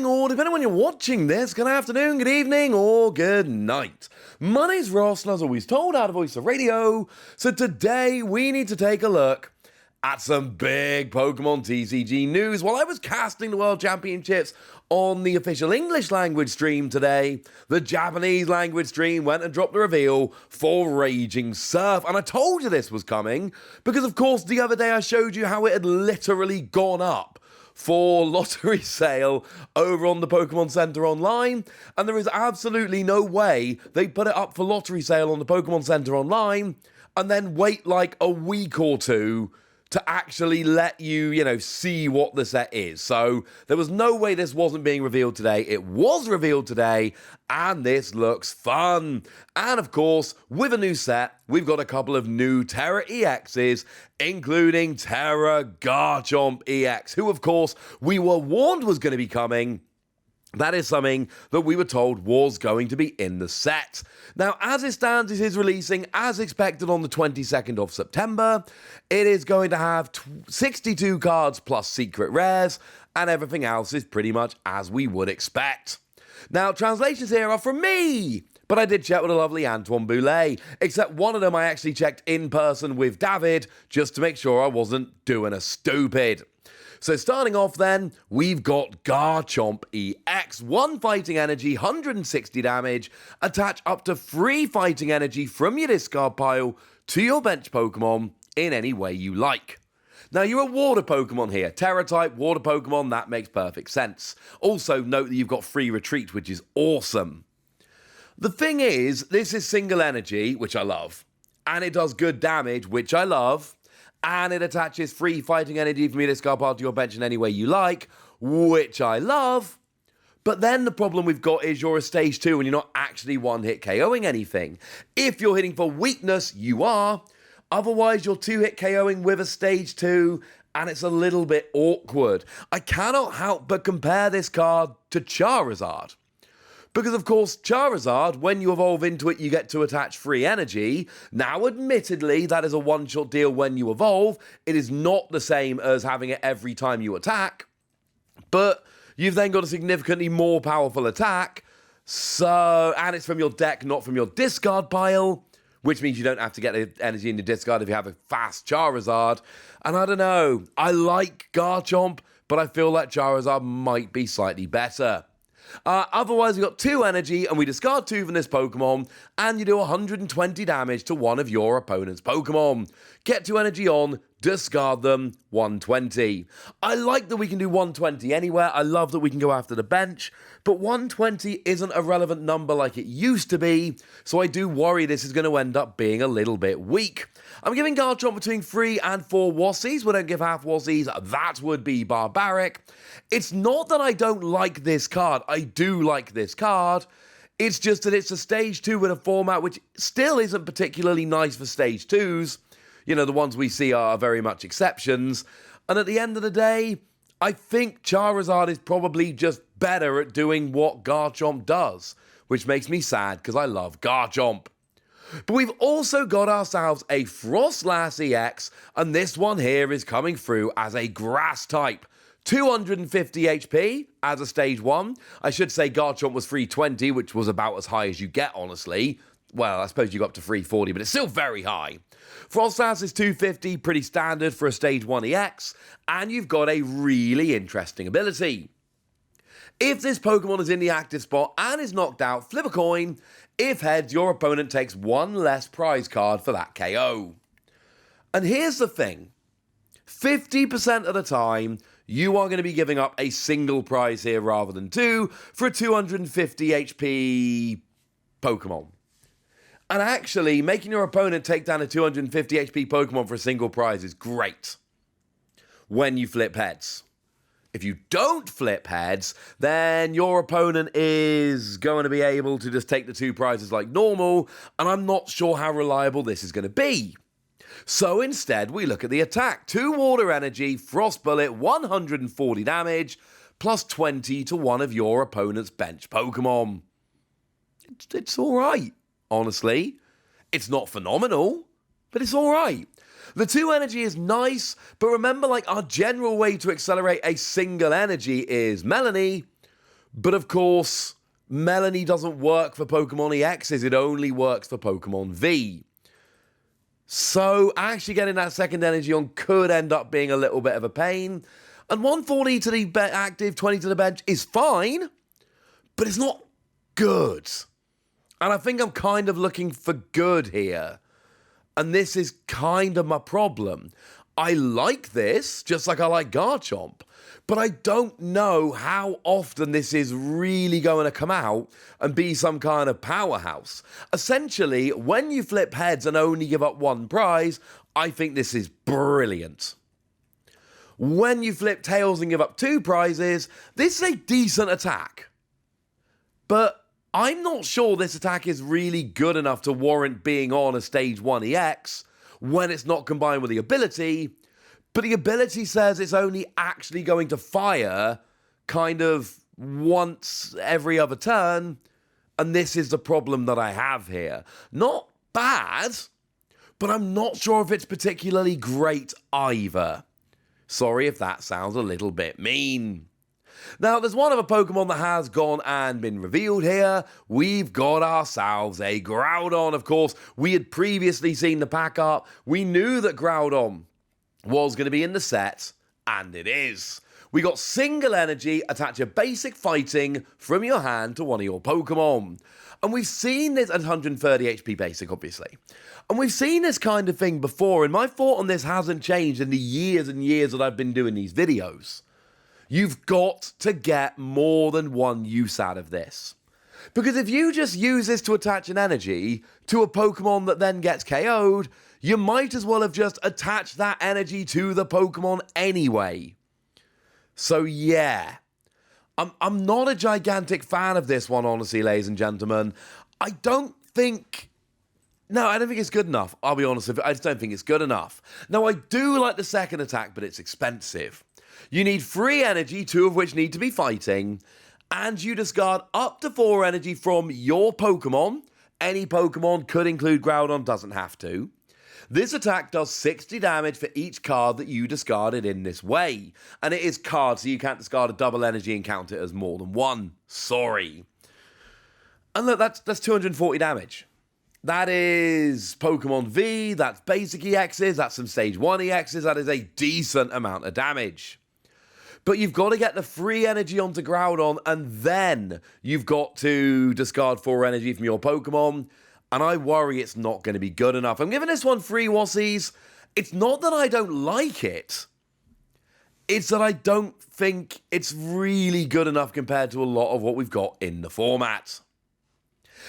morning, or depending on when you're watching this, good afternoon, good evening, or good night. My name's Ross, and as always told, out of Voice of Radio. So today we need to take a look at some big Pokemon TCG news. While I was casting the World Championships on the official English language stream today, the Japanese language stream went and dropped the reveal for Raging Surf. And I told you this was coming because, of course, the other day I showed you how it had literally gone up for lottery sale over on the Pokemon Center Online, and there is absolutely no way they put it up for lottery sale on the Pokemon Center Online and then wait like a week or two to actually let you, see what the set is. So there was no way this wasn't being revealed today. It was revealed today, and this looks fun. And of course, with a new set, we've got a couple of new Tera EXs, including Tera Garchomp EX, who of course we were warned was going to be coming. That is something that we were told was going to be in the set. Now, as it stands, it is releasing as expected on the 22nd of September. It is going to have 62 cards plus secret rares, and everything else is pretty much as we would expect. Now, translations here are from me, but I did check with a lovely Antoine Boulet, except one of them I actually checked in person with David, just to make sure I wasn't doing a stupid. So starting off then, we've got Garchomp EX, 1 fighting energy, 160 damage, attach up to 3 fighting energy from your discard pile to your bench Pokemon in any way you like. Now you're a water Pokemon here, Tera type, water Pokemon, that makes perfect sense. Also note that you've got free retreat, which is awesome. The thing is, this is single energy, which I love, and it does good damage, which I love, and it attaches free fighting energy from your discard pile to your bench in any way you like, which I love. But then the problem we've got is you're a stage 2 and you're not actually one-hit KOing anything. If you're hitting for weakness, you are. Otherwise, you're 2-hit KOing with a stage 2, and it's a little bit awkward. I cannot help but compare this card to Charizard. Because, of course, Charizard, when you evolve into it, you get to attach free energy. Now, admittedly, that is a one-shot deal when you evolve. It is not the same as having it every time you attack. But you've then got a significantly more powerful attack. And it's from your deck, not from your discard pile, which means you don't have to get the energy in your discard if you have a fast Charizard. And I don't know, I like Garchomp, but I feel like Charizard might be slightly better. Otherwise, we've got 2 energy, and we discard 2 from this Pokemon, and you do 120 damage to one of your opponent's Pokemon. Get 2 energy on, discard them, 120. I like that we can do 120 anywhere. I love that we can go after the bench, but 120 isn't a relevant number like it used to be, so I do worry this is going to end up being a little bit weak. I'm giving Garchomp between 3 and 4 Wassies. We don't give half Wassies. That would be barbaric. It's not that I don't like this card. I do like this card. It's just that it's a stage 2 in a format which still isn't particularly nice for stage 2s. The ones we see are very much exceptions. And at the end of the day, I think Charizard is probably just better at doing what Garchomp does, which makes me sad because I love Garchomp. But we've also got ourselves a Froslass EX, and this one here is coming through as a grass type. 250 HP as a stage 1. I should say Garchomp was 320, which was about as high as you get, honestly. Well, I suppose you got up to 340, but it's still very high. Froslass is 250, pretty standard for a stage 1 EX, and you've got a really interesting ability. If this Pokemon is in the active spot and is knocked out, flip a coin. If heads, your opponent takes 1 less prize card for that KO. And here's the thing. 50% of the time, you are going to be giving up a single prize here rather than 2 for a 250 HP Pokemon. And actually, making your opponent take down a 250 HP Pokemon for a single prize is great when you flip heads. If you don't flip heads, then your opponent is going to be able to just take the 2 prizes like normal, and I'm not sure how reliable this is going to be. So instead, we look at the attack. 2 water energy, Frost Bullet, 140 damage, plus 20 to one of your opponent's bench Pokemon. It's all right, honestly. It's not phenomenal, but it's all right. The 2 energy is nice, but remember, our general way to accelerate a single energy is Melanie. But of course, Melanie doesn't work for Pokemon EXs, it only works for Pokemon V. So actually getting that second energy on could end up being a little bit of a pain. And 140 to the active, 20 to the bench is fine, but it's not good. And I think I'm kind of looking for good here. And this is kind of my problem. I like this, just like I like Garchomp, but I don't know how often this is really going to come out and be some kind of powerhouse. Essentially, when you flip heads and only give up one prize, I think this is brilliant. When you flip tails and give up 2 prizes, this is a decent attack. But I'm not sure this attack is really good enough to warrant being on a Stage 1 EX when it's not combined with the ability, but the ability says it's only actually going to fire kind of once every other turn, and this is the problem that I have here. Not bad, but I'm not sure if it's particularly great either. Sorry if that sounds a little bit mean. Now, there's one other Pokemon that has gone and been revealed here. We've got ourselves a Groudon, of course. We had previously seen the pack art. We knew that Groudon was going to be in the set, and it is. We got single energy, attach a basic fighting from your hand to one of your Pokemon. And we've seen this at 130 HP basic, obviously. And we've seen this kind of thing before, and my thought on this hasn't changed in the years and years that I've been doing these videos. You've got to get more than one use out of this. Because if you just use this to attach an energy to a Pokemon that then gets KO'd, you might as well have just attached that energy to the Pokemon anyway. So yeah, I'm not a gigantic fan of this one, honestly, ladies and gentlemen. I don't think it's good enough. I'll be honest with you, I just don't think it's good enough. Now, I do like the second attack, but it's expensive. You need 3 energy, 2 of which need to be fighting, and you discard up to 4 energy from your Pokemon. Any Pokemon, could include Groudon, doesn't have to. This attack does 60 damage for each card that you discarded in this way. And it is cards, so you can't discard a double energy and count it as more than 1. Sorry. And look, that's 240 damage. That is Pokemon V, that's basic EXs, that's some Stage 1 EXs, that is a decent amount of damage. But you've got to get the free energy onto Groudon, and then you've got to discard 4 energy from your Pokemon, and I worry it's not going to be good enough. I'm giving this one 3 Wassies. It's not that I don't like it, it's that I don't think it's really good enough compared to a lot of what we've got in the format.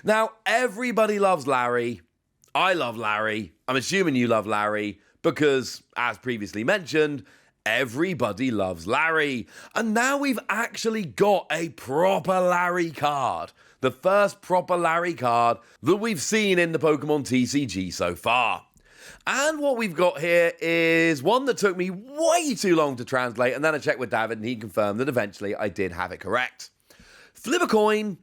Now, everybody loves Larry. I love Larry. I'm assuming you love Larry, because, as previously mentioned, everybody loves Larry. And now we've actually got a proper Larry card. The first proper Larry card that we've seen in the Pokemon TCG so far. And what we've got here is one that took me way too long to translate, and then I checked with David and he confirmed that eventually I did have it correct. Flip a coin.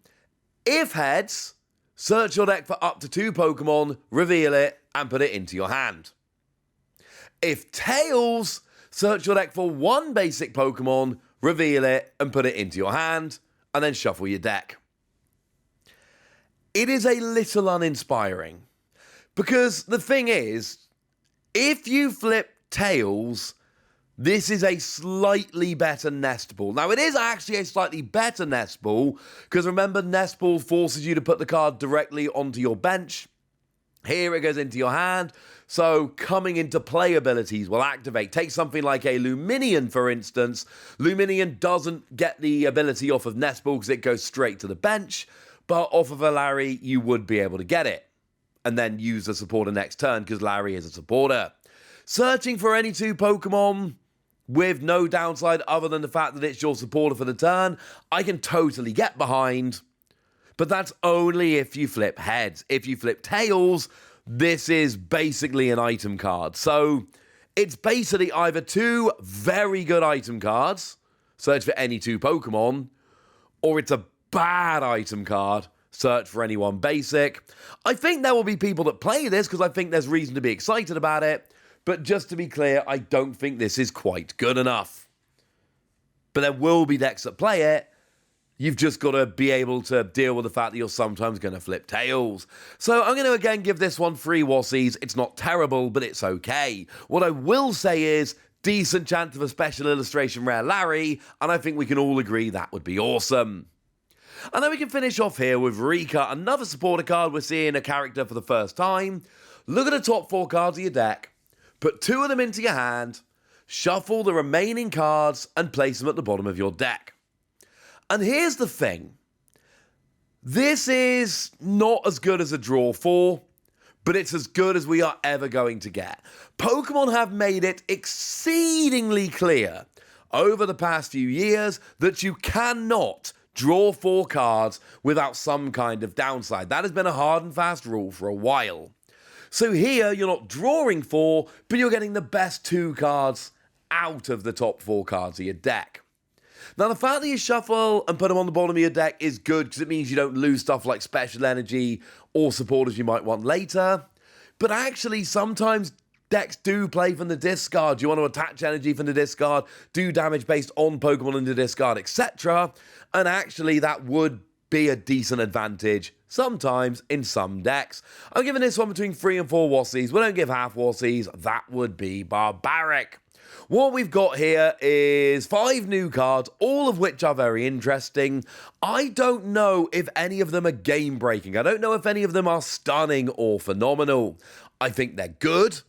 If heads, search your deck for up to 2 Pokemon, reveal it, and put it into your hand. If tails, search your deck for 1 basic Pokemon, reveal it, and put it into your hand, and then shuffle your deck. It is a little uninspiring, because the thing is, if you flip tails, this is a slightly better nest ball. Now, it is actually a slightly better nest ball, because remember, nest ball forces you to put the card directly onto your bench. Here it goes into your hand, so coming into play abilities will activate. Take something like a Luminion, for instance. Luminion doesn't get the ability off of nest ball because it goes straight to the bench, but off of a Larry, you would be able to get it, and then use the supporter next turn, because Larry is a supporter. Searching for any 2 Pokemon with no downside other than the fact that it's your supporter for the turn, I can totally get behind. But that's only if you flip heads. If you flip tails, this is basically an item card. So it's basically either 2 very good item cards, search for any 2 Pokemon, or it's a bad item card, search for any 1 basic. I think there will be people that play this because I think there's reason to be excited about it. But just to be clear, I don't think this is quite good enough. But there will be decks that play it. You've just got to be able to deal with the fact that you're sometimes going to flip tails. So I'm going to again give this one 3 Wassies. It's not terrible, but it's okay. What I will say is, decent chance of a special illustration rare Larry, and I think we can all agree that would be awesome. And then we can finish off here with RIKA, another supporter card. We're seeing a character for the first time. Look at the top 4 cards of your deck, put 2 of them into your hand, shuffle the remaining cards, and place them at the bottom of your deck. And here's the thing. This is not as good as a draw 4, but it's as good as we are ever going to get. Pokemon have made it exceedingly clear over the past few years that you cannot draw 4 cards without some kind of downside. That has been a hard and fast rule for a while. So here, you're not drawing 4, but you're getting the best 2 cards out of the top 4 cards of your deck. Now, the fact that you shuffle and put them on the bottom of your deck is good because it means you don't lose stuff like special energy or supporters you might want later. But actually, sometimes decks do play from the discard. You want to attach energy from the discard, do damage based on Pokemon in the discard, etc. And actually, that would be a decent advantage sometimes in some decks. I'm giving this one between 3 and 4 Wassies. We don't give half Wassies. That would be barbaric. What we've got here is 5 new cards, all of which are very interesting. I don't know if any of them are game-breaking. I don't know if any of them are stunning or phenomenal. I think they're good,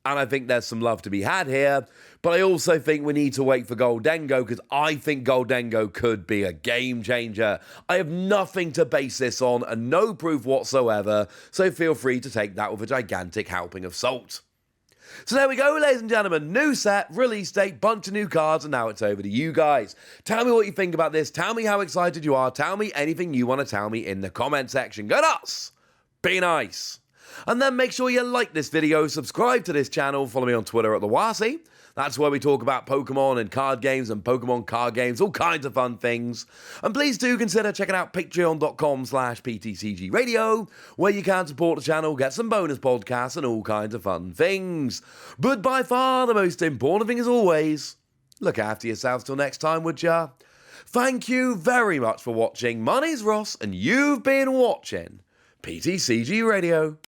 and I think there's some love to be had here. But I also think we need to wait for Gholdengo, because I think Gholdengo could be a game-changer. I have nothing to base this on and no proof whatsoever, so feel free to take that with a gigantic helping of salt. So there we go, ladies and gentlemen. New set, release date, bunch of new cards, and now it's over to you guys. Tell me what you think about this. Tell me how excited you are. Tell me anything you want to tell me in the comment section. Go nuts! Be nice! And then make sure you like this video, subscribe to this channel, follow me on Twitter at @TheWassie. That's where we talk about Pokemon and card games and Pokemon card games, all kinds of fun things. And please do consider checking out patreon.com/PTCGradio, where you can support the channel, get some bonus podcasts and all kinds of fun things. But by far the most important thing as always, look after yourselves till next time, would ya? Thank you very much for watching. My name's Ross, and you've been watching PTCG Radio.